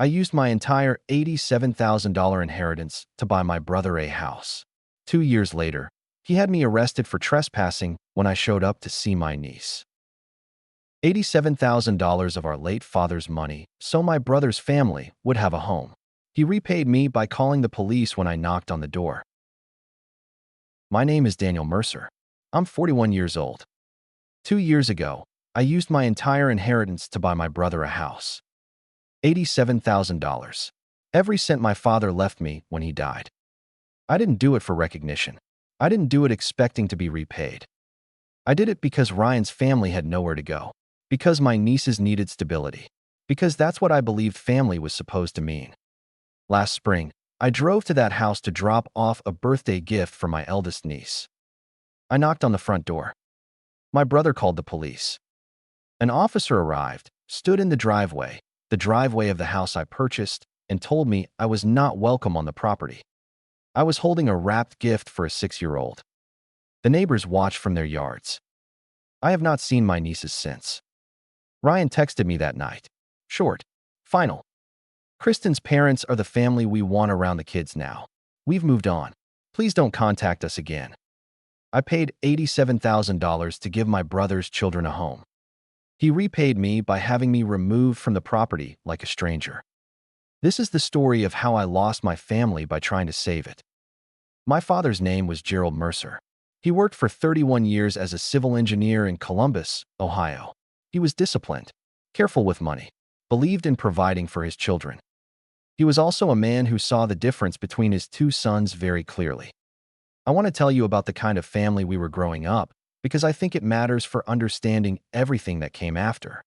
I used my entire $87,000 inheritance to buy my brother a house. 2 years later, he had me arrested for trespassing when I showed up to see my niece. $87,000 of our late father's money, so my brother's family would have a home. He repaid me by calling the police when I knocked on the door. My name is Daniel Mercer. I'm 41 years old. 2 years ago, I used my entire inheritance to buy my brother a house. $87,000. Every cent my father left me when he died. I didn't do it for recognition. I didn't do it expecting to be repaid. I did it because Ryan's family had nowhere to go. Because my nieces needed stability. Because that's what I believed family was supposed to mean. Last spring, I drove to that house to drop off a birthday gift for my eldest niece. I knocked on the front door. My brother called the police. An officer arrived, stood in the driveway of the house I purchased, and told me I was not welcome on the property. I was holding a wrapped gift for a 6-year-old. The neighbors watched from their yards. I have not seen my nieces since. Ryan texted me that night. Short. Final. Kristen's parents are the family we want around the kids now. We've moved on. Please don't contact us again. I paid $87,000 to give my brother's children a home. He repaid me by having me removed from the property like a stranger. This is the story of how I lost my family by trying to save it. My father's name was Gerald Mercer. He worked for 31 years as a civil engineer in Columbus, Ohio. He was disciplined, careful with money, believed in providing for his children. He was also a man who saw the difference between his two sons very clearly. I want to tell you about the kind of family we were growing up because I think it matters for understanding everything that came after.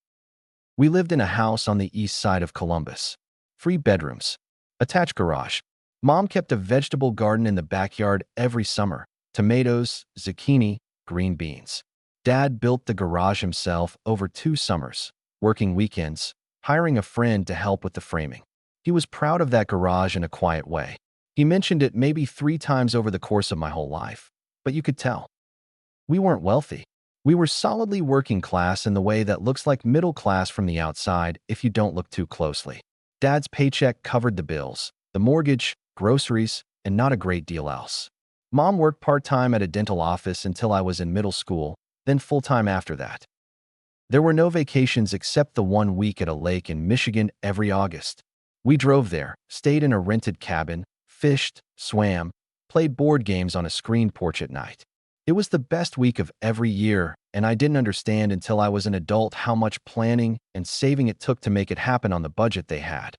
We lived in a house on the east side of Columbus. 3 bedrooms, attached garage. Mom kept a vegetable garden in the backyard every summer. Tomatoes, zucchini, green beans. Dad built the garage himself over 2 summers, working weekends, hiring a friend to help with the framing. He was proud of that garage in a quiet way. He mentioned it maybe 3 times over the course of my whole life, but you could tell. We weren't wealthy. We were solidly working class in the way that looks like middle class from the outside if you don't look too closely. Dad's paycheck covered the bills, the mortgage, groceries, and not a great deal else. Mom worked part-time at a dental office until I was in middle school, then full-time after that. There were no vacations except the 1 week at a lake in Michigan every August. We drove there, stayed in a rented cabin, fished, swam, played board games on a screened porch at night. It was the best week of every year, and I didn't understand until I was an adult how much planning and saving it took to make it happen on the budget they had.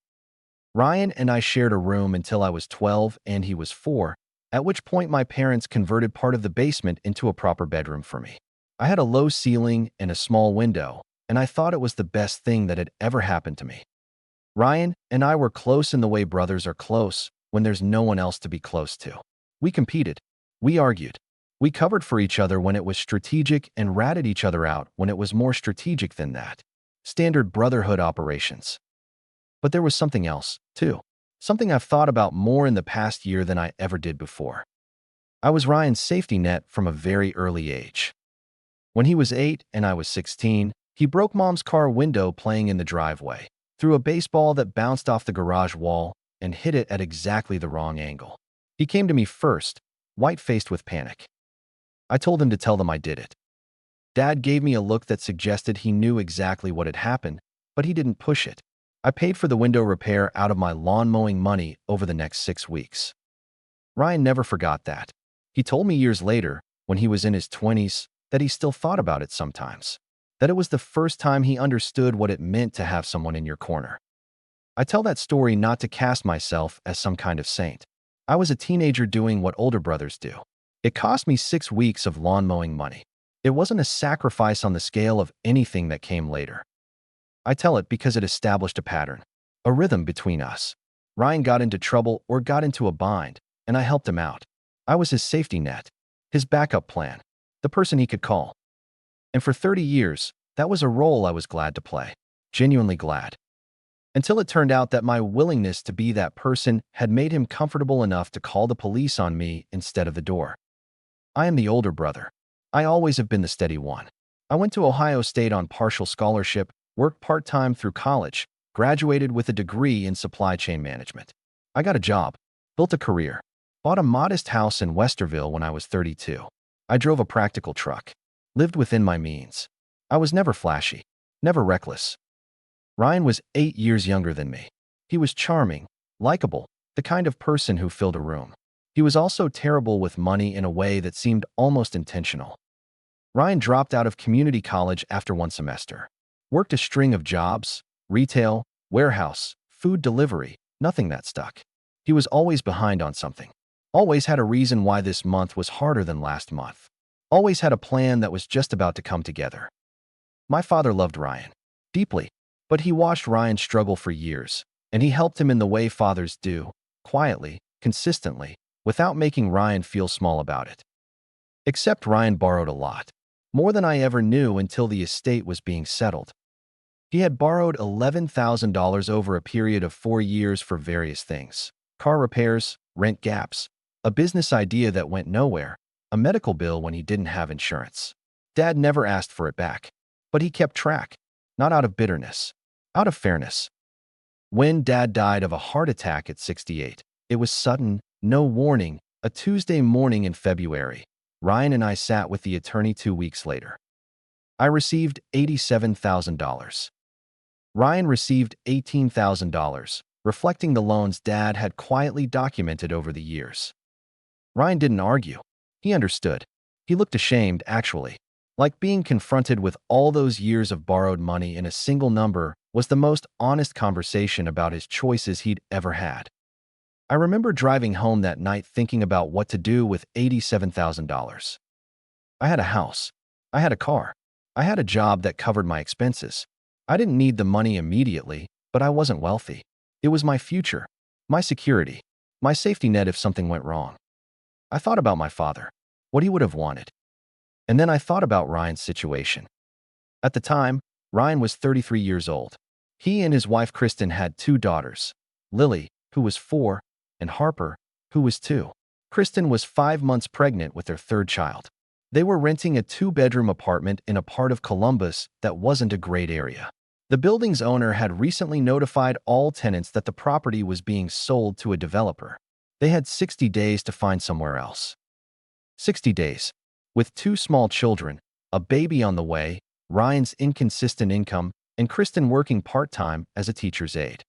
Ryan and I shared a room until I was 12 and he was 4, at which point my parents converted part of the basement into a proper bedroom for me. I had a low ceiling and a small window, and I thought it was the best thing that had ever happened to me. Ryan and I were close in the way brothers are close when there's no one else to be close to. We competed. We argued. We covered for each other when it was strategic and ratted each other out when it was more strategic than that. Standard brotherhood operations. But there was something else, too. Something I've thought about more in the past year than I ever did before. I was Ryan's safety net from a very early age. When he was 8 and I was 16, he broke Mom's car window playing in the driveway, threw a baseball that bounced off the garage wall, and hit it at exactly the wrong angle. He came to me first, white-faced with panic. I told him to tell them I did it. Dad gave me a look that suggested he knew exactly what had happened, but he didn't push it. I paid for the window repair out of my lawn mowing money over the next 6 weeks. Ryan never forgot that. He told me years later, when he was in his 20s, that he still thought about it sometimes. That it was the first time he understood what it meant to have someone in your corner. I tell that story not to cast myself as some kind of saint. I was a teenager doing what older brothers do. It cost me 6 weeks of lawn mowing money. It wasn't a sacrifice on the scale of anything that came later. I tell it because it established a pattern, a rhythm between us. Ryan got into trouble or got into a bind, and I helped him out. I was his safety net, his backup plan, the person he could call. And for 30 years, that was a role I was glad to play, genuinely glad. Until it turned out that my willingness to be that person had made him comfortable enough to call the police on me instead of the door. I am the older brother. I always have been the steady one. I went to Ohio State on partial scholarship, worked part-time through college, graduated with a degree in supply chain management. I got a job, built a career, bought a modest house in Westerville when I was 32. I drove a practical truck, lived within my means. I was never flashy, never reckless. Ryan was 8 years younger than me. He was charming, likable, the kind of person who filled a room. He was also terrible with money in a way that seemed almost intentional. Ryan dropped out of community college after one semester. Worked a string of jobs, retail, warehouse, food delivery, nothing that stuck. He was always behind on something. Always had a reason why this month was harder than last month. Always had a plan that was just about to come together. My father loved Ryan deeply, but he watched Ryan struggle for years, and he helped him in the way fathers do, quietly, consistently, without making Ryan feel small about it. Except Ryan borrowed a lot. More than I ever knew until the estate was being settled. He had borrowed $11,000 over a period of 4 years for various things: car repairs, rent gaps, a business idea that went nowhere, a medical bill when he didn't have insurance. Dad never asked for it back, but he kept track, not out of bitterness, out of fairness. When Dad died of a heart attack at 68, it was sudden, no warning, a Tuesday morning in February. Ryan and I sat with the attorney 2 weeks later. I received $87,000. Ryan received $18,000, reflecting the loans Dad had quietly documented over the years. Ryan didn't argue. He understood. He looked ashamed, actually. Like being confronted with all those years of borrowed money in a single number was the most honest conversation about his choices he'd ever had. I remember driving home that night thinking about what to do with $87,000. I had a house. I had a car. I had a job that covered my expenses. I didn't need the money immediately, but I wasn't wealthy. It was my future, my security, my safety net if something went wrong. I thought about my father, what he would have wanted. And then I thought about Ryan's situation. At the time, Ryan was 33 years old. He and his wife Kristen had 2 daughters, Lily, who was 4, and Harper, who was 2. Kristen was 5 months pregnant with their 3rd child. They were renting a 2-bedroom apartment in a part of Columbus that wasn't a great area. The building's owner had recently notified all tenants that the property was being sold to a developer. They had 60 days to find somewhere else. 60 days. With 2 small children, a baby on the way, Ryan's inconsistent income, and Kristen working part-time as a teacher's aide.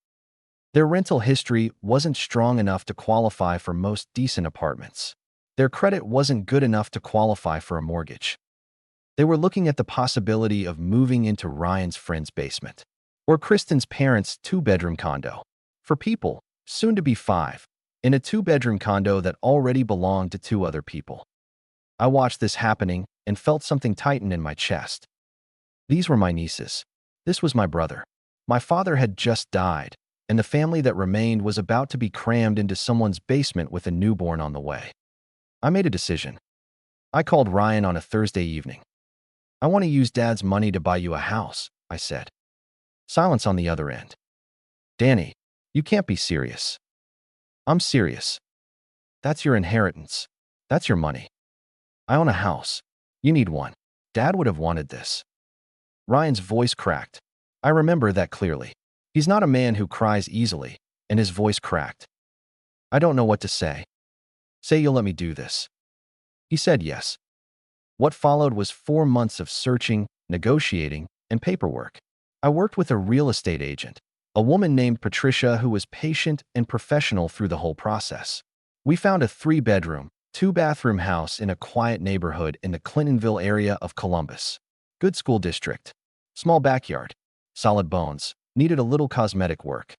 Their rental history wasn't strong enough to qualify for most decent apartments. Their credit wasn't good enough to qualify for a mortgage. They were looking at the possibility of moving into Ryan's friend's basement, or Kristen's parents' 2-bedroom condo. For people, soon to be 5, in a 2-bedroom condo that already belonged to 2 other people. I watched this happening and felt something tighten in my chest. These were my nieces. This was my brother. My father had just died, and the family that remained was about to be crammed into someone's basement with a newborn on the way. I made a decision. I called Ryan on a Thursday evening. "I want to use Dad's money to buy you a house," I said. Silence on the other end. "Danny, you can't be serious." "I'm serious. That's your inheritance. That's your money. I own a house. You need one. Dad would have wanted this." Ryan's voice cracked. I remember that clearly. He's not a man who cries easily, and his voice cracked. "I don't know what to say. Say you'll let me do this." He said yes. What followed was 4 months of searching, negotiating, and paperwork. I worked with a real estate agent, a woman named Patricia who was patient and professional through the whole process. We found a 3-bedroom, 2-bathroom house in a quiet neighborhood in the Clintonville area of Columbus. Good school district. Small backyard. Solid bones. Needed a little cosmetic work.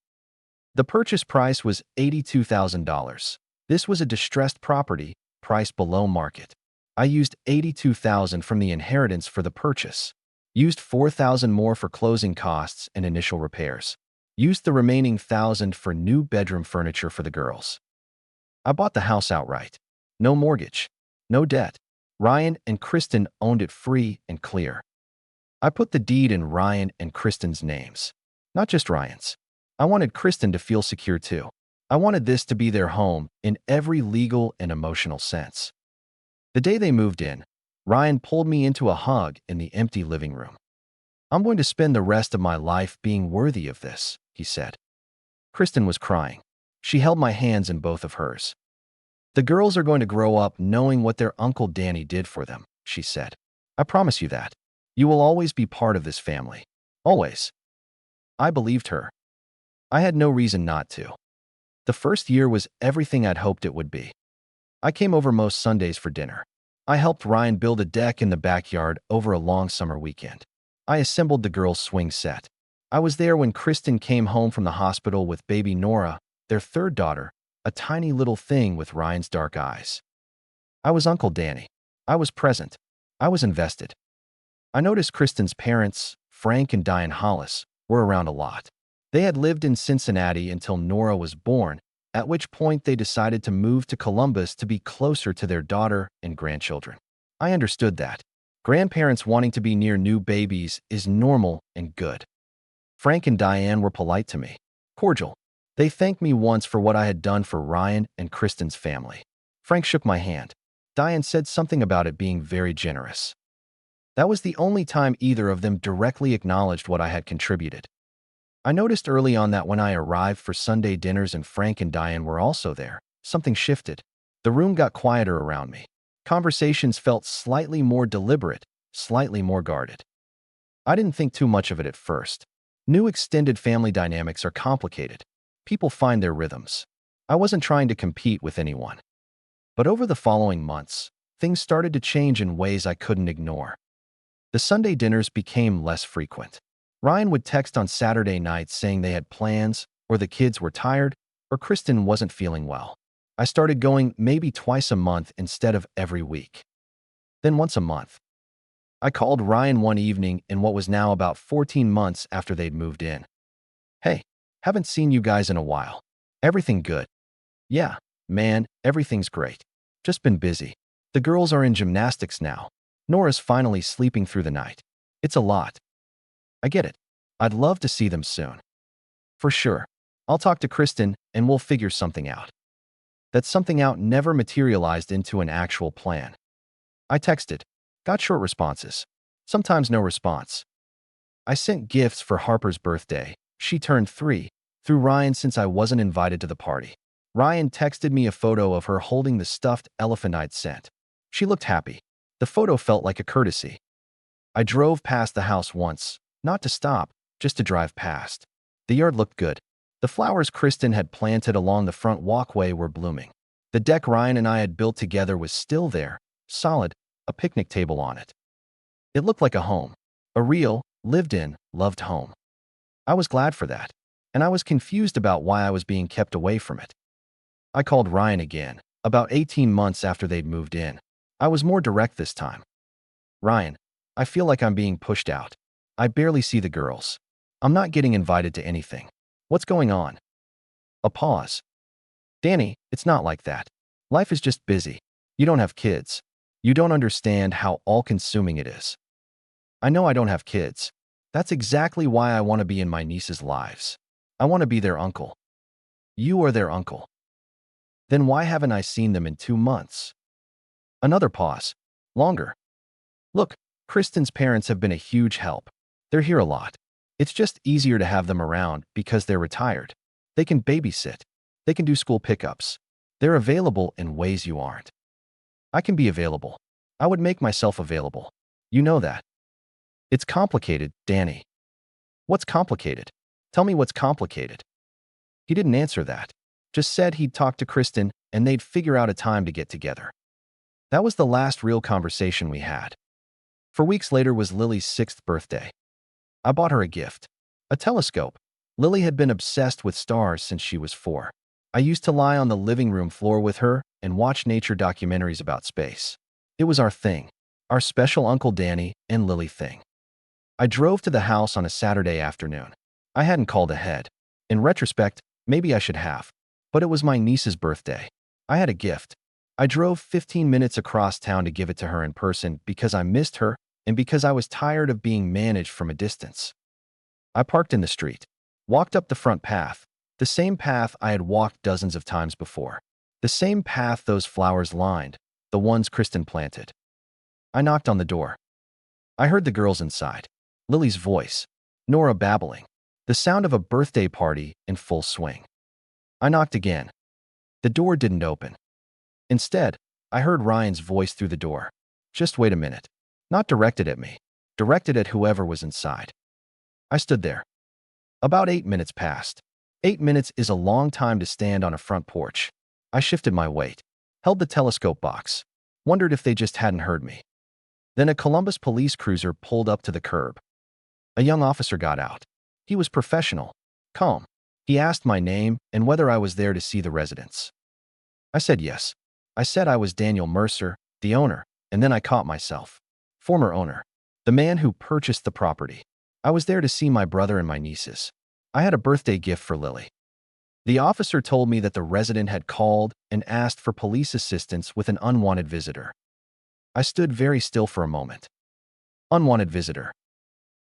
The purchase price was $82,000. This was a distressed property, priced below market. I used $82,000 from the inheritance for the purchase. Used $4,000 more for closing costs and initial repairs. Used the remaining $1,000 for new bedroom furniture for the girls. I bought the house outright. No mortgage. No debt. Ryan and Kristen owned it free and clear. I put the deed in Ryan and Kristen's names. Not just Ryan's. I wanted Kristen to feel secure too. I wanted this to be their home in every legal and emotional sense. The day they moved in, Ryan pulled me into a hug in the empty living room. "I'm going to spend the rest of my life being worthy of this," he said. Kristen was crying. She held my hands in both of hers. The girls are going to grow up knowing what their Uncle Danny did for them, she said. I promise you that. You will always be part of this family. Always. I believed her. I had no reason not to. The first year was everything I'd hoped it would be. I came over most Sundays for dinner. I helped Ryan build a deck in the backyard over a long summer weekend. I assembled the girls' swing set. I was there when Kristen came home from the hospital with baby Nora, their third daughter, a tiny little thing with Ryan's dark eyes. I was Uncle Danny. I was present. I was invested. I noticed Kristen's parents, Frank and Diane Hollis, were around a lot. They had lived in Cincinnati until Nora was born, at which point they decided to move to Columbus to be closer to their daughter and grandchildren. I understood that. Grandparents wanting to be near new babies is normal and good. Frank and Diane were polite to me, cordial. They thanked me once for what I had done for Ryan and Kristen's family. Frank shook my hand. Diane said something about it being very generous. That was the only time either of them directly acknowledged what I had contributed. I noticed early on that when I arrived for Sunday dinners and Frank and Diane were also there, something shifted. The room got quieter around me. Conversations felt slightly more deliberate, slightly more guarded. I didn't think too much of it at first. New extended family dynamics are complicated. People find their rhythms. I wasn't trying to compete with anyone. But over the following months, things started to change in ways I couldn't ignore. The Sunday dinners became less frequent. Ryan would text on Saturday nights saying they had plans, or the kids were tired, or Kristen wasn't feeling well. I started going maybe twice a month instead of every week. Then once a month. I called Ryan one evening in what was now about 14 months after they'd moved in. Hey, haven't seen you guys in a while. Everything good? Yeah, man, everything's great. Just been busy. The girls are in gymnastics now. Nora's finally sleeping through the night. It's a lot. I get it. I'd love to see them soon. For sure. I'll talk to Kristen and we'll figure something out. That something out never materialized into an actual plan. I texted. Got short responses. Sometimes no response. I sent gifts for Harper's birthday. She turned 3, through Ryan since I wasn't invited to the party. Ryan texted me a photo of her holding the stuffed elephant I'd sent. She looked happy. The photo felt like a courtesy. I drove past the house once, not to stop, just to drive past. The yard looked good. The flowers Kristen had planted along the front walkway were blooming. The deck Ryan and I had built together was still there, solid, a picnic table on it. It looked like a home, a real, lived-in, loved home. I was glad for that, and I was confused about why I was being kept away from it. I called Ryan again, about 18 months after they'd moved in. I was more direct this time. Ryan, I feel like I'm being pushed out. I barely see the girls. I'm not getting invited to anything. What's going on? A pause. Danny, it's not like that. Life is just busy. You don't have kids. You don't understand how all-consuming it is. I know I don't have kids. That's exactly why I want to be in my nieces' lives. I want to be their uncle. You are their uncle. Then why haven't I seen them in 2 months? Another pause. Longer. Look, Kristen's parents have been a huge help. They're here a lot. It's just easier to have them around because they're retired. They can babysit. They can do school pickups. They're available in ways you aren't. I can be available. I would make myself available. You know that. It's complicated, Danny. What's complicated? Tell me what's complicated. He didn't answer that. Just said he'd talk to Kristen and they'd figure out a time to get together. That was the last real conversation we had. For weeks later was Lily's 6th birthday. I bought her a gift. A telescope. Lily had been obsessed with stars since she was 4. I used to lie on the living room floor with her and watch nature documentaries about space. It was our thing. Our special Uncle Danny and Lily thing. I drove to the house on a Saturday afternoon. I hadn't called ahead. In retrospect, maybe I should have. But it was my niece's birthday. I had a gift. I drove 15 minutes across town to give it to her in person because I missed her and because I was tired of being managed from a distance. I parked in the street, walked up the front path, the same path I had walked dozens of times before, the same path those flowers lined, the ones Kristen planted. I knocked on the door. I heard the girls inside, Lily's voice, Nora babbling. The sound of a birthday party in full swing. I knocked again. The door didn't open. Instead, I heard Ryan's voice through the door. Just wait a minute. Not directed at me. Directed at whoever was inside. I stood there. About 8 minutes passed. 8 minutes is a long time to stand on a front porch. I shifted my weight. Held the telescope box. Wondered if they just hadn't heard me. Then a Columbus police cruiser pulled up to the curb. A young officer got out. He was professional. Calm. He asked my name and whether I was there to see the residents. I said yes. I said I was Daniel Mercer, the owner, and then I caught myself. Former owner. The man who purchased the property. I was there to see my brother and my nieces. I had a birthday gift for Lily. The officer told me that the resident had called and asked for police assistance with an unwanted visitor. I stood very still for a moment. Unwanted visitor.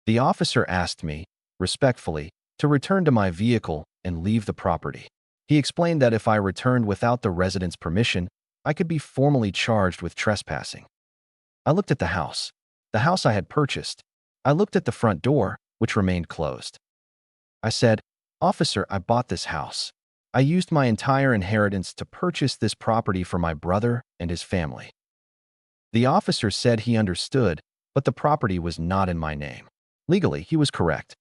The officer asked me, respectfully, to return to my vehicle and leave the property. He explained that if I returned without the resident's permission, I could be formally charged with trespassing. I looked at the house I had purchased. I looked at the front door, which remained closed. I said, "Officer, I bought this house. I used my entire inheritance to purchase this property for my brother and his family." The officer said he understood, but the property was not in my name. Legally, he was correct.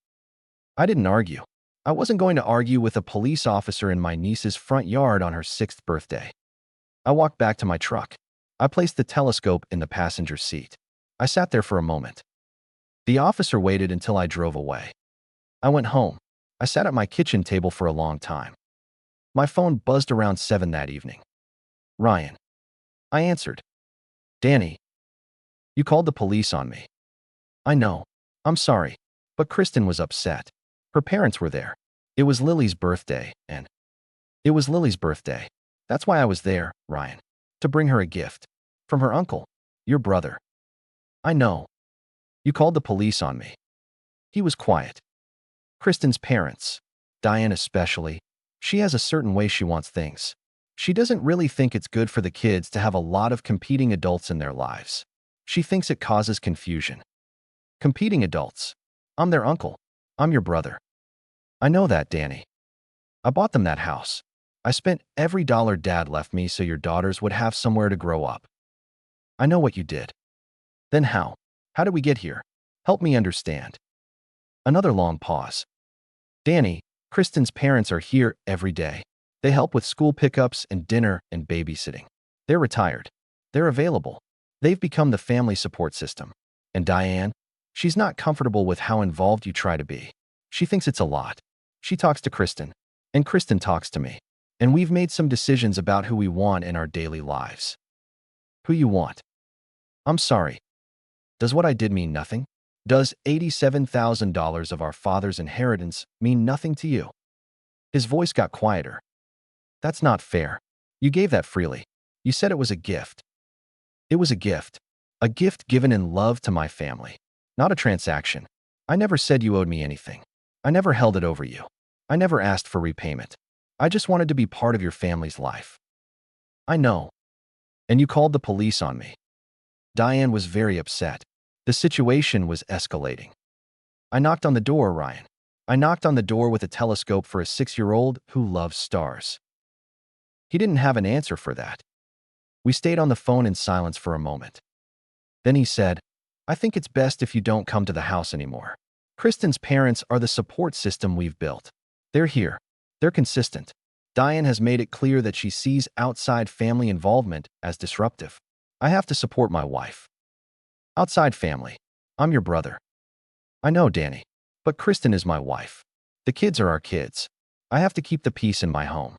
I didn't argue. I wasn't going to argue with a police officer in my niece's front yard on her 6th birthday. I walked back to my truck. I placed the telescope in the passenger seat. I sat there for a moment. The officer waited until I drove away. I went home. I sat at my kitchen table for a long time. My phone buzzed around 7 that evening. Ryan. I answered. Danny. You called the police on me. I know. I'm sorry. But Kristen was upset. Her parents were there. It was Lily's birthday, and it was Lily's birthday. That's why I was there, Ryan. To bring her a gift. From her uncle. Your brother. I know. You called the police on me. He was quiet. Kristen's parents. Diane especially. She has a certain way she wants things. She doesn't really think it's good for the kids to have a lot of competing adults in their lives. She thinks it causes confusion. Competing adults. I'm their uncle. I'm your brother. I know that, Danny. I bought them that house. I spent every dollar Dad left me so your daughters would have somewhere to grow up. I know what you did. Then how? How did we get here? Help me understand. Another long pause. Danny, Kristen's parents are here every day. They help with school pickups and dinner and babysitting. They're retired. They're available. They've become the family support system. And Diane, she's not comfortable with how involved you try to be. She thinks it's a lot. She talks to Kristen, and Kristen talks to me. And we've made some decisions about who we want in our daily lives. Who you want. I'm sorry. Does what I did mean nothing? Does $87,000 of our father's inheritance mean nothing to you? His voice got quieter. That's not fair. You gave that freely. You said it was a gift. It was a gift. A gift given in love to my family. Not a transaction. I never said you owed me anything. I never held it over you. I never asked for repayment. I just wanted to be part of your family's life. I know. And you called the police on me. Diane was very upset. The situation was escalating. I knocked on the door, Ryan. I knocked on the door with a telescope for a 6-year-old who loves stars. He didn't have an answer for that. We stayed on the phone in silence for a moment. Then he said, I think it's best if you don't come to the house anymore. Kristen's parents are the support system we've built. They're here. They're consistent. Diane has made it clear that she sees outside family involvement as disruptive. I have to support my wife. Outside family. I'm your brother. I know, Danny. But Kristen is my wife. The kids are our kids. I have to keep the peace in my home.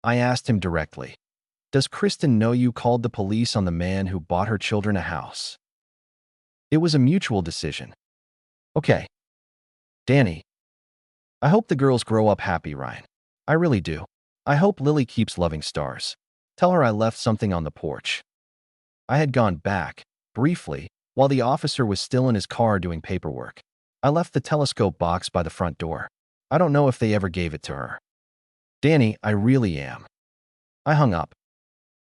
I asked him directly. Does Kristen know you called the police on the man who bought her children a house? It was a mutual decision. Okay. Danny. I hope the girls grow up happy, Ryan. I really do. I hope Lily keeps loving stars. Tell her I left something on the porch. I had gone back, briefly, while the officer was still in his car doing paperwork. I left the telescope box by the front door. I don't know if they ever gave it to her. Danny, I really am. I hung up.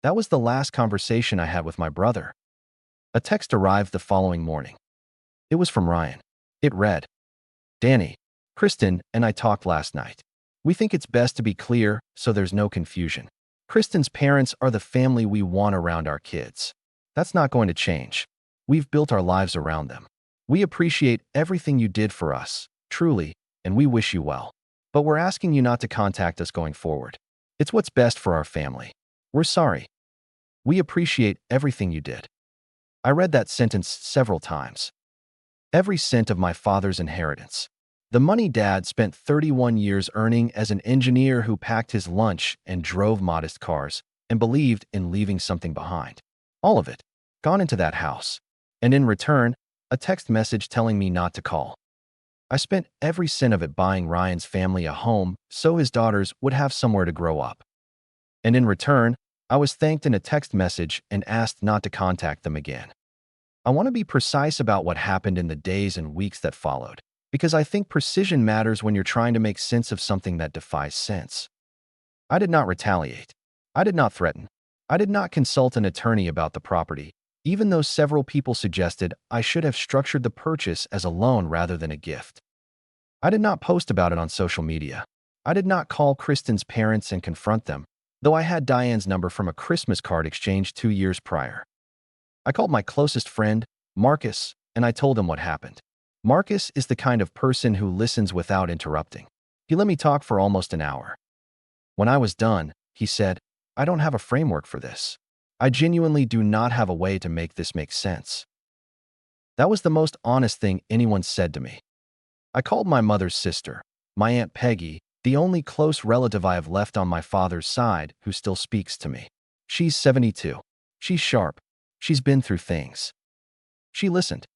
That was the last conversation I had with my brother. A text arrived the following morning. It was from Ryan. It read, Danny, Kristen and I talked last night. We think it's best to be clear so there's no confusion. Kristen's parents are the family we want around our kids. That's not going to change. We've built our lives around them. We appreciate everything you did for us, truly, and we wish you well. But we're asking you not to contact us going forward. It's what's best for our family. We're sorry. We appreciate everything you did. I read that sentence several times. Every cent of my father's inheritance. The money Dad spent 31 years earning as an engineer who packed his lunch and drove modest cars and believed in leaving something behind. All of it, gone into that house. And in return, a text message telling me not to call. I spent every cent of it buying Ryan's family a home so his daughters would have somewhere to grow up. And in return, I was thanked in a text message and asked not to contact them again. I want to be precise about what happened in the days and weeks that followed, because I think precision matters when you're trying to make sense of something that defies sense. I did not retaliate. I did not threaten. I did not consult an attorney about the property, even though several people suggested I should have structured the purchase as a loan rather than a gift. I did not post about it on social media. I did not call Kristen's parents and confront them, though I had Diane's number from a Christmas card exchange 2 years prior. I called my closest friend, Marcus, and I told him what happened. Marcus is the kind of person who listens without interrupting. He let me talk for almost an hour. When I was done, he said, "I don't have a framework for this. I genuinely do not have a way to make this make sense." That was the most honest thing anyone said to me. I called my mother's sister, my Aunt Peggy, the only close relative I have left on my father's side who still speaks to me. She's 72. She's sharp. She's been through things. She listened.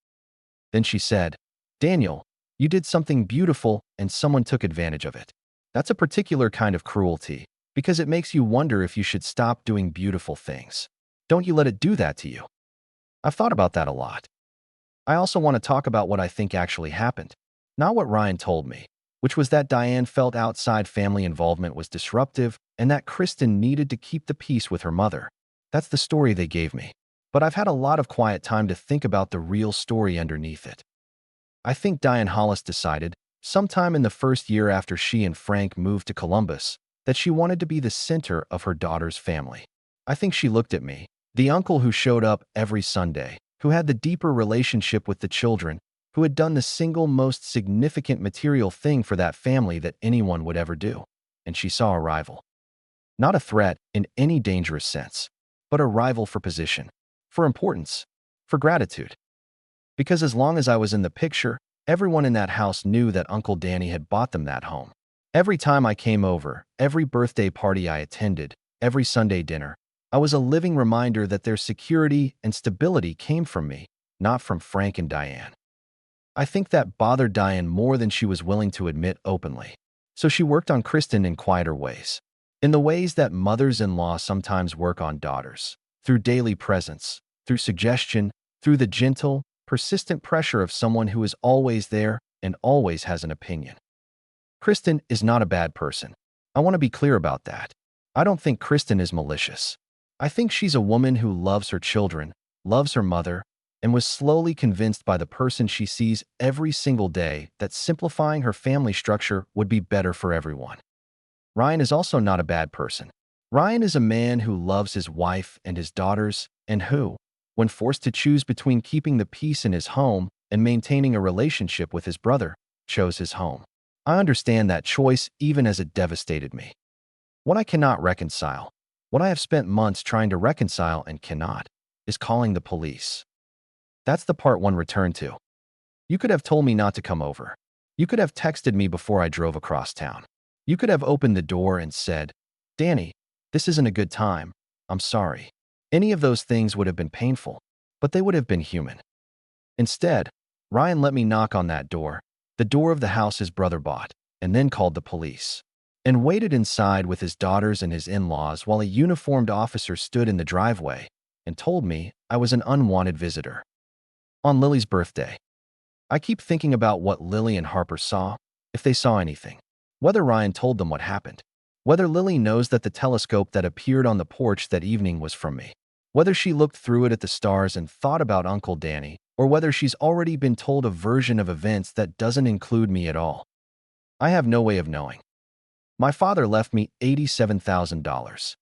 Then she said, "Daniel, you did something beautiful and someone took advantage of it. That's a particular kind of cruelty, because it makes you wonder if you should stop doing beautiful things. Don't you let it do that to you." I've thought about that a lot. I also want to talk about what I think actually happened, not what Ryan told me, which was that Diane felt outside family involvement was disruptive and that Kristen needed to keep the peace with her mother. That's the story they gave me. But I've had a lot of quiet time to think about the real story underneath it. I think Diane Hollis decided, sometime in the first year after she and Frank moved to Columbus, that she wanted to be the center of her daughter's family. I think she looked at me, the uncle who showed up every Sunday, who had the deeper relationship with the children, who had done the single most significant material thing for that family that anyone would ever do. And she saw a rival. Not a threat in any dangerous sense, but a rival for position, for importance, for gratitude. Because as long as I was in the picture, everyone in that house knew that Uncle Danny had bought them that home. Every time I came over, every birthday party I attended, every Sunday dinner, I was a living reminder that their security and stability came from me, not from Frank and Diane. I think that bothered Diane more than she was willing to admit openly. So she worked on Kristen in quieter ways, in the ways that mothers-in-law sometimes work on daughters, through daily presence, through suggestion, through the gentle, persistent pressure of someone who is always there and always has an opinion. Kristen is not a bad person. I want to be clear about that. I don't think Kristen is malicious. I think she's a woman who loves her children, loves her mother, and was slowly convinced by the person she sees every single day that simplifying her family structure would be better for everyone. Ryan is also not a bad person. Ryan is a man who loves his wife and his daughters, and who, when forced to choose between keeping the peace in his home and maintaining a relationship with his brother, chose his home. I understand that choice even as it devastated me. What I cannot reconcile, what I have spent months trying to reconcile and cannot, is calling the police. That's the part one returned to. You could have told me not to come over. You could have texted me before I drove across town. You could have opened the door and said, "Danny, this isn't a good time. I'm sorry." Any of those things would have been painful, but they would have been human. Instead, Ryan let me knock on that door, the door of the house his brother bought, and then called the police, and waited inside with his daughters and his in-laws while a uniformed officer stood in the driveway and told me I was an unwanted visitor. On Lily's birthday. I keep thinking about what Lily and Harper saw, if they saw anything, whether Ryan told them what happened, whether Lily knows that the telescope that appeared on the porch that evening was from me, whether she looked through it at the stars and thought about Uncle Danny, or whether she's already been told a version of events that doesn't include me at all. I have no way of knowing. My father left me $87,000.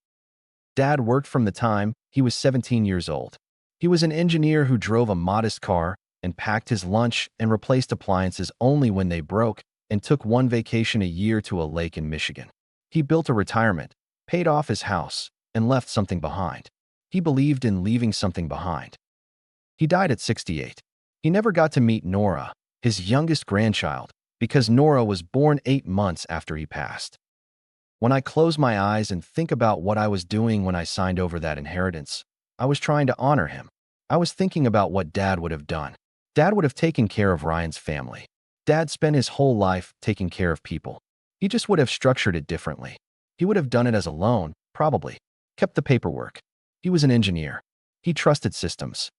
Dad worked from the time he was 17 years old. He was an engineer who drove a modest car and packed his lunch and replaced appliances only when they broke and took one vacation a year to a lake in Michigan. He built a retirement, paid off his house, and left something behind. He believed in leaving something behind. He died at 68. He never got to meet Nora, his youngest grandchild, because Nora was born 8 months after he passed. When I close my eyes and think about what I was doing when I signed over that inheritance, I was trying to honor him. I was thinking about what Dad would have done. Dad would have taken care of Ryan's family. Dad spent his whole life taking care of people. He just would have structured it differently. He would have done it as a loan, probably. Kept the paperwork. He was an engineer. He trusted systems.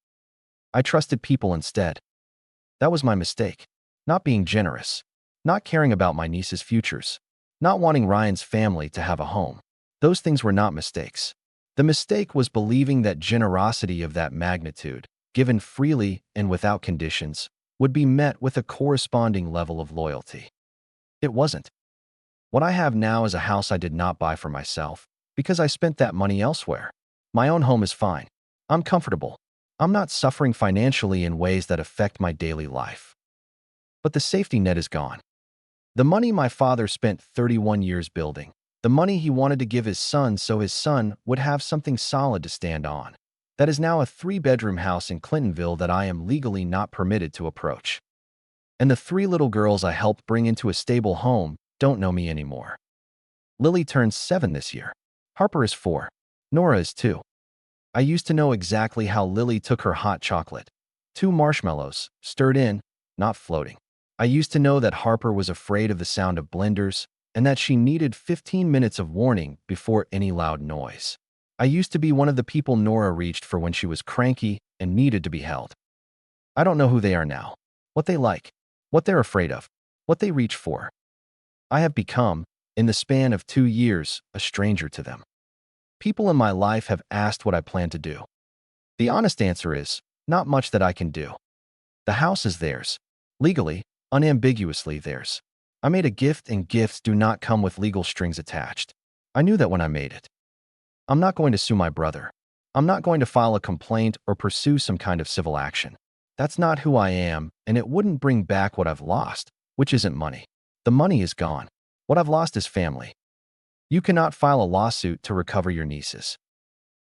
I trusted people instead. That was my mistake. Not being generous. Not caring about my niece's futures. Not wanting Ryan's family to have a home. Those things were not mistakes. The mistake was believing that generosity of that magnitude, given freely and without conditions, would be met with a corresponding level of loyalty. It wasn't. What I have now is a house I did not buy for myself, because I spent that money elsewhere. My own home is fine. I'm comfortable. I'm not suffering financially in ways that affect my daily life. But the safety net is gone. The money my father spent 31 years building, the money he wanted to give his son so his son would have something solid to stand on, that is now a 3-bedroom house in Clintonville that I am legally not permitted to approach. And the 3 little girls I helped bring into a stable home don't know me anymore. Lily turns 7 this year. Harper is 4. Nora is 2. I used to know exactly how Lily took her hot chocolate. 2 marshmallows, stirred in, not floating. I used to know that Harper was afraid of the sound of blenders and that she needed 15 minutes of warning before any loud noise. I used to be one of the people Nora reached for when she was cranky and needed to be held. I don't know who they are now, what they like, what they're afraid of, what they reach for. I have become, in the span of 2 years, a stranger to them. People in my life have asked what I plan to do. The honest answer is, not much that I can do. The house is theirs. Legally, unambiguously theirs. I made a gift and gifts do not come with legal strings attached. I knew that when I made it. I'm not going to sue my brother. I'm not going to file a complaint or pursue some kind of civil action. That's not who I am, and it wouldn't bring back what I've lost, which isn't money. The money is gone. What I've lost is family. You cannot file a lawsuit to recover your nieces.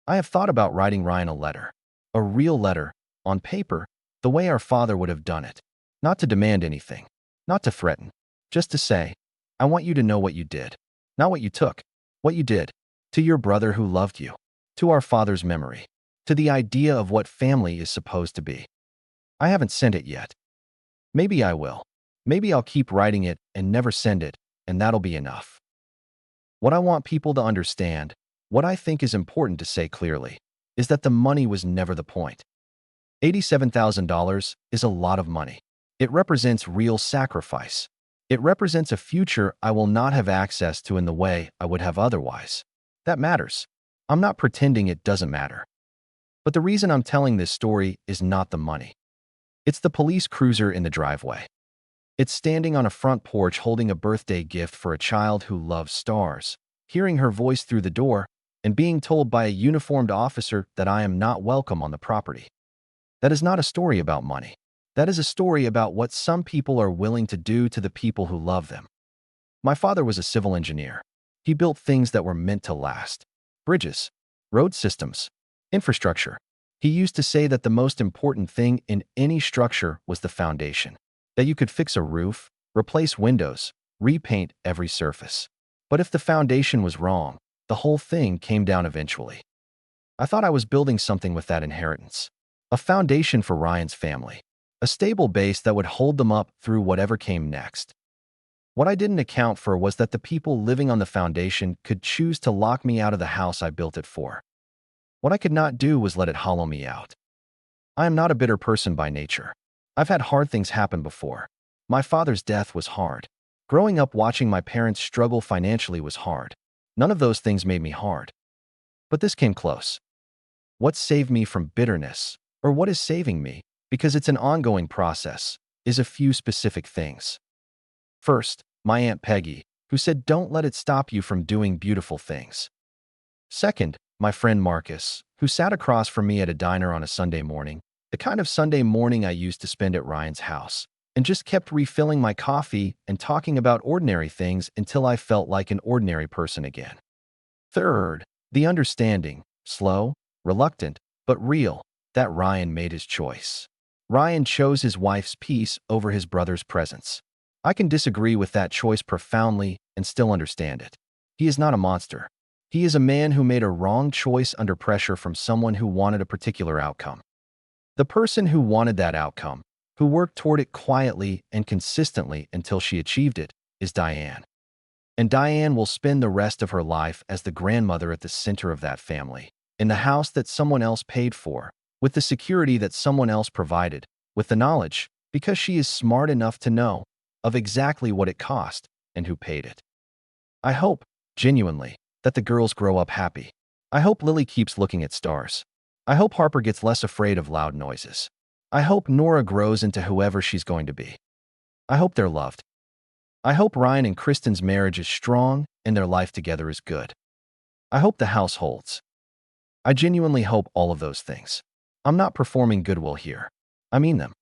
I have thought about writing Ryan a letter. A real letter, on paper, the way our father would have done it. Not to demand anything. Not to threaten. Just to say, I want you to know what you did. Not what you took. What you did. To your brother who loved you. To our father's memory. To the idea of what family is supposed to be. I haven't sent it yet. Maybe I will. Maybe I'll keep writing it and never send it, and that'll be enough. What I want people to understand, what I think is important to say clearly, is that the money was never the point. $87,000 is a lot of money. It represents real sacrifice. It represents a future I will not have access to in the way I would have otherwise. That matters. I'm not pretending it doesn't matter. But the reason I'm telling this story is not the money. It's the police cruiser in the driveway. It's standing on a front porch holding a birthday gift for a child who loves stars, hearing her voice through the door, and being told by a uniformed officer that I am not welcome on the property. That is not a story about money. That is a story about what some people are willing to do to the people who love them. My father was a civil engineer. He built things that were meant to last. Bridges, road systems, infrastructure. He used to say that the most important thing in any structure was the foundation. That you could fix a roof, replace windows, repaint every surface. But if the foundation was wrong, the whole thing came down eventually. I thought I was building something with that inheritance. A foundation for Ryan's family. A stable base that would hold them up through whatever came next. What I didn't account for was that the people living on the foundation could choose to lock me out of the house I built it for. What I could not do was let it hollow me out. I am not a bitter person by nature. I've had hard things happen before. My father's death was hard. Growing up watching my parents struggle financially was hard. None of those things made me hard. But this came close. What saved me from bitterness, or what is saving me, because it's an ongoing process, is a few specific things. First, my Aunt Peggy, who said don't let it stop you from doing beautiful things. Second, my friend Marcus, who sat across from me at a diner on a Sunday morning, the kind of Sunday morning I used to spend at Ryan's house, and just kept refilling my coffee and talking about ordinary things until I felt like an ordinary person again. Third, the understanding, slow, reluctant, but real, that Ryan made his choice. Ryan chose his wife's peace over his brother's presence. I can disagree with that choice profoundly and still understand it. He is not a monster. He is a man who made a wrong choice under pressure from someone who wanted a particular outcome. The person who wanted that outcome, who worked toward it quietly and consistently until she achieved it, is Diane. And Diane will spend the rest of her life as the grandmother at the center of that family, in the house that someone else paid for, with the security that someone else provided, with the knowledge, because she is smart enough to know, of exactly what it cost and who paid it. I hope, genuinely, that the girls grow up happy. I hope Lily keeps looking at stars. I hope Harper gets less afraid of loud noises. I hope Nora grows into whoever she's going to be. I hope they're loved. I hope Ryan and Kristen's marriage is strong and their life together is good. I hope the house holds. I genuinely hope all of those things. I'm not performing goodwill here. I mean them.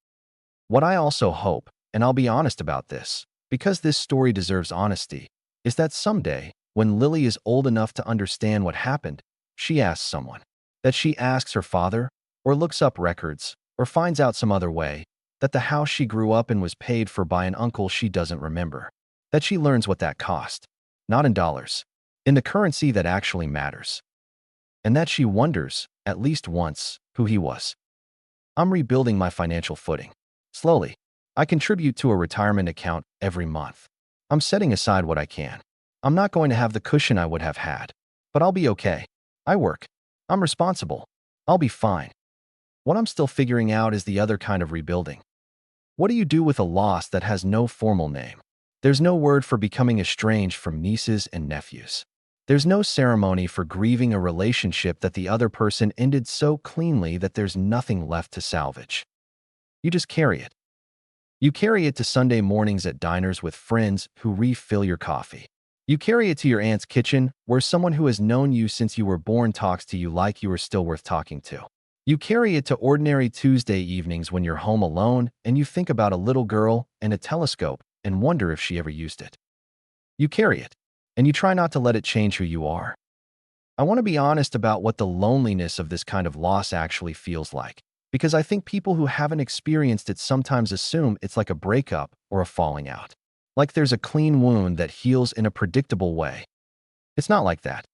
What I also hope, and I'll be honest about this, because this story deserves honesty, is that someday, when Lily is old enough to understand what happened, she asks someone. That she asks her father, or looks up records, or finds out some other way, that the house she grew up in was paid for by an uncle she doesn't remember. That she learns what that cost, not in dollars, in the currency that actually matters. And that she wonders, at least once, who he was. I'm rebuilding my financial footing. Slowly. I contribute to a retirement account every month. I'm setting aside what I can. I'm not going to have the cushion I would have had, but I'll be okay. I work. I'm responsible. I'll be fine. What I'm still figuring out is the other kind of rebuilding. What do you do with a loss that has no formal name? There's no word for becoming estranged from nieces and nephews. There's no ceremony for grieving a relationship that the other person ended so cleanly that there's nothing left to salvage. You just carry it. You carry it to Sunday mornings at diners with friends who refill your coffee. You carry it to your aunt's kitchen, where someone who has known you since you were born talks to you like you are still worth talking to. You carry it to ordinary Tuesday evenings when you're home alone and you think about a little girl and a telescope and wonder if she ever used it. You carry it, and you try not to let it change who you are. I want to be honest about what the loneliness of this kind of loss actually feels like, because I think people who haven't experienced it sometimes assume it's like a breakup or a falling out. Like there's a clean wound that heals in a predictable way. It's not like that.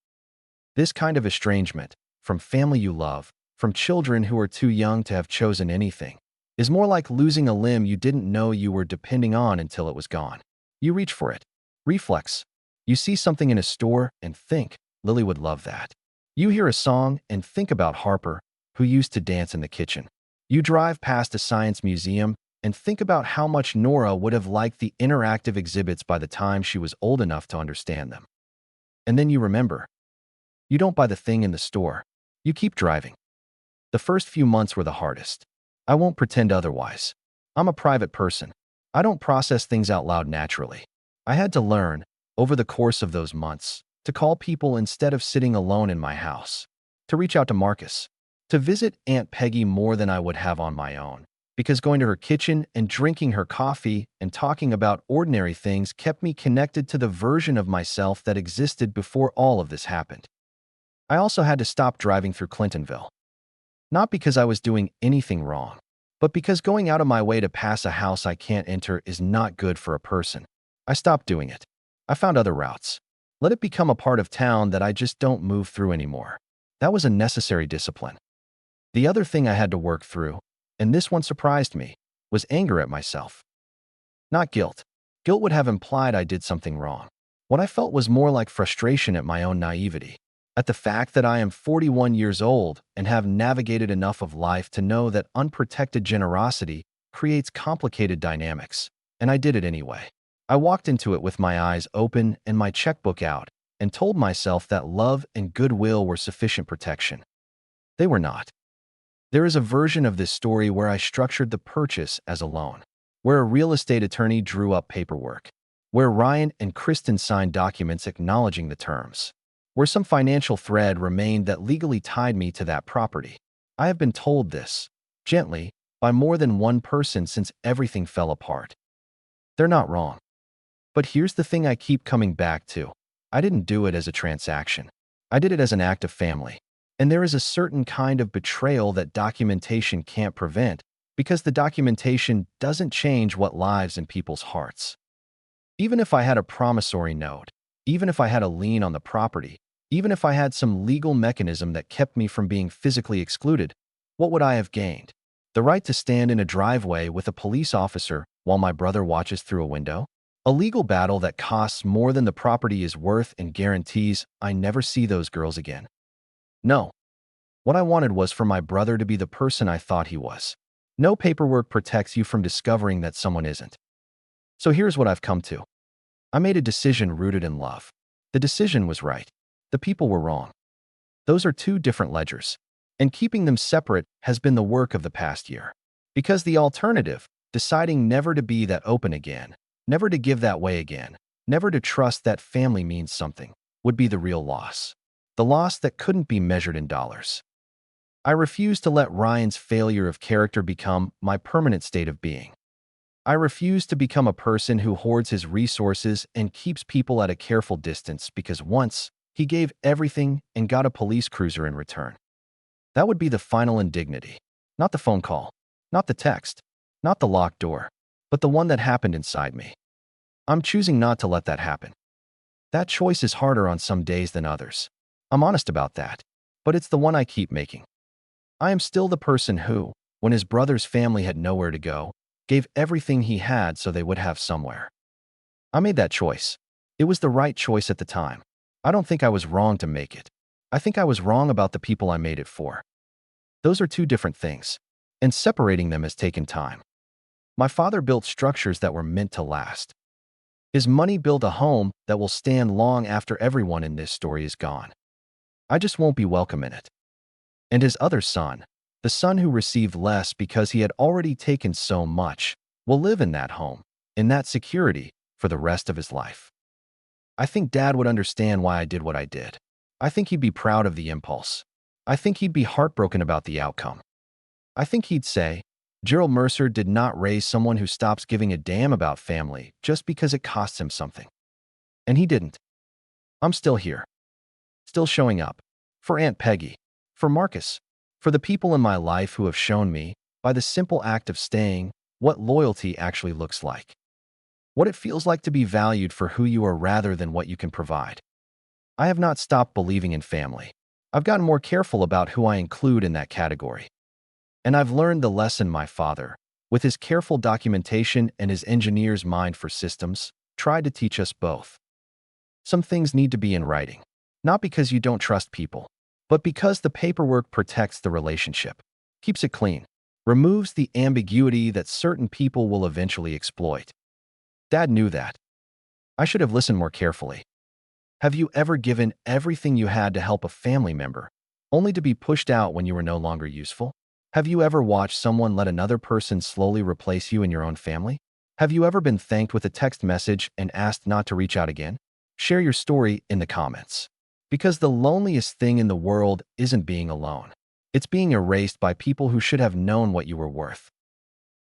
This kind of estrangement, from family you love, from children who are too young to have chosen anything, is more like losing a limb you didn't know you were depending on until it was gone. You reach for it. Reflex. You see something in a store and think, Lily would love that. You hear a song and think about Harper, who used to dance in the kitchen. You drive past a science museum and think about how much Nora would have liked the interactive exhibits by the time she was old enough to understand them. And then you remember. You don't buy the thing in the store. You keep driving. The first few months were the hardest. I won't pretend otherwise. I'm a private person. I don't process things out loud naturally. I had to learn, over the course of those months, to call people instead of sitting alone in my house, to reach out to Marcus, to visit Aunt Peggy more than I would have on my own, because going to her kitchen and drinking her coffee and talking about ordinary things kept me connected to the version of myself that existed before all of this happened. I also had to stop driving through Clintonville. Not because I was doing anything wrong, but because going out of my way to pass a house I can't enter is not good for a person. I stopped doing it. I found other routes. Let it become a part of town that I just don't move through anymore. That was a necessary discipline. The other thing I had to work through, and this one surprised me, was anger at myself. Not guilt. Guilt would have implied I did something wrong. What I felt was more like frustration at my own naivety, at the fact that I am 41 years old and have navigated enough of life to know that unprotected generosity creates complicated dynamics, and I did it anyway. I walked into it with my eyes open and my checkbook out and told myself that love and goodwill were sufficient protection. They were not. There is a version of this story where I structured the purchase as a loan, where a real estate attorney drew up paperwork, where Ryan and Kristen signed documents acknowledging the terms, where some financial thread remained that legally tied me to that property. I have been told this, gently, by more than one person since everything fell apart. They're not wrong. But here's the thing I keep coming back to. I didn't do it as a transaction. I did it as an act of family. And there is a certain kind of betrayal that documentation can't prevent, because the documentation doesn't change what lives in people's hearts. Even if I had a promissory note, even if I had a lien on the property, even if I had some legal mechanism that kept me from being physically excluded, what would I have gained? The right to stand in a driveway with a police officer while my brother watches through a window? A legal battle that costs more than the property is worth and guarantees I never see those girls again. No. What I wanted was for my brother to be the person I thought he was. No paperwork protects you from discovering that someone isn't. So here's what I've come to. I made a decision rooted in love. The decision was right. The people were wrong. Those are two different ledgers, and keeping them separate has been the work of the past year. Because the alternative, deciding never to be that open again, never to give that way again, never to trust that family means something, would be the real loss. The loss that couldn't be measured in dollars. I refuse to let Ryan's failure of character become my permanent state of being. I refuse to become a person who hoards his resources and keeps people at a careful distance because once he gave everything and got a police cruiser in return. That would be the final indignity. Not the phone call, not the text, not the locked door, but the one that happened inside me. I'm choosing not to let that happen. That choice is harder on some days than others. I'm honest about that, but it's the one I keep making. I am still the person who, when his brother's family had nowhere to go, gave everything he had so they would have somewhere. I made that choice. It was the right choice at the time. I don't think I was wrong to make it. I think I was wrong about the people I made it for. Those are two different things, and separating them has taken time. My father built structures that were meant to last. His money built a home that will stand long after everyone in this story is gone. I just won't be welcome in it. And his other son, the son who received less because he had already taken so much, will live in that home, in that security, for the rest of his life. I think Dad would understand why I did what I did. I think he'd be proud of the impulse. I think he'd be heartbroken about the outcome. I think he'd say, Gerald Mercer did not raise someone who stops giving a damn about family just because it costs him something. And he didn't. I'm still here. Still showing up. For Aunt Peggy. For Marcus. For the people in my life who have shown me, by the simple act of staying, what loyalty actually looks like. What it feels like to be valued for who you are rather than what you can provide. I have not stopped believing in family. I've gotten more careful about who I include in that category. And I've learned the lesson my father, with his careful documentation and his engineer's mind for systems, tried to teach us both. Some things need to be in writing, not because you don't trust people, but because the paperwork protects the relationship, keeps it clean, removes the ambiguity that certain people will eventually exploit. Dad knew that. I should have listened more carefully. Have you ever given everything you had to help a family member, only to be pushed out when you were no longer useful? Have you ever watched someone let another person slowly replace you in your own family? Have you ever been thanked with a text message and asked not to reach out again? Share your story in the comments. Because the loneliest thing in the world isn't being alone. It's being erased by people who should have known what you were worth.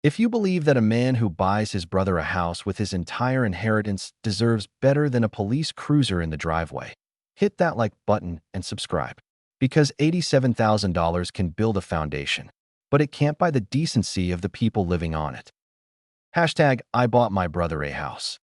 If you believe that a man who buys his brother a house with his entire inheritance deserves better than a police cruiser in the driveway, hit that like button and subscribe. Because $87,000 can build a foundation, but it can't buy the decency of the people living on it. #I bought my brother a house.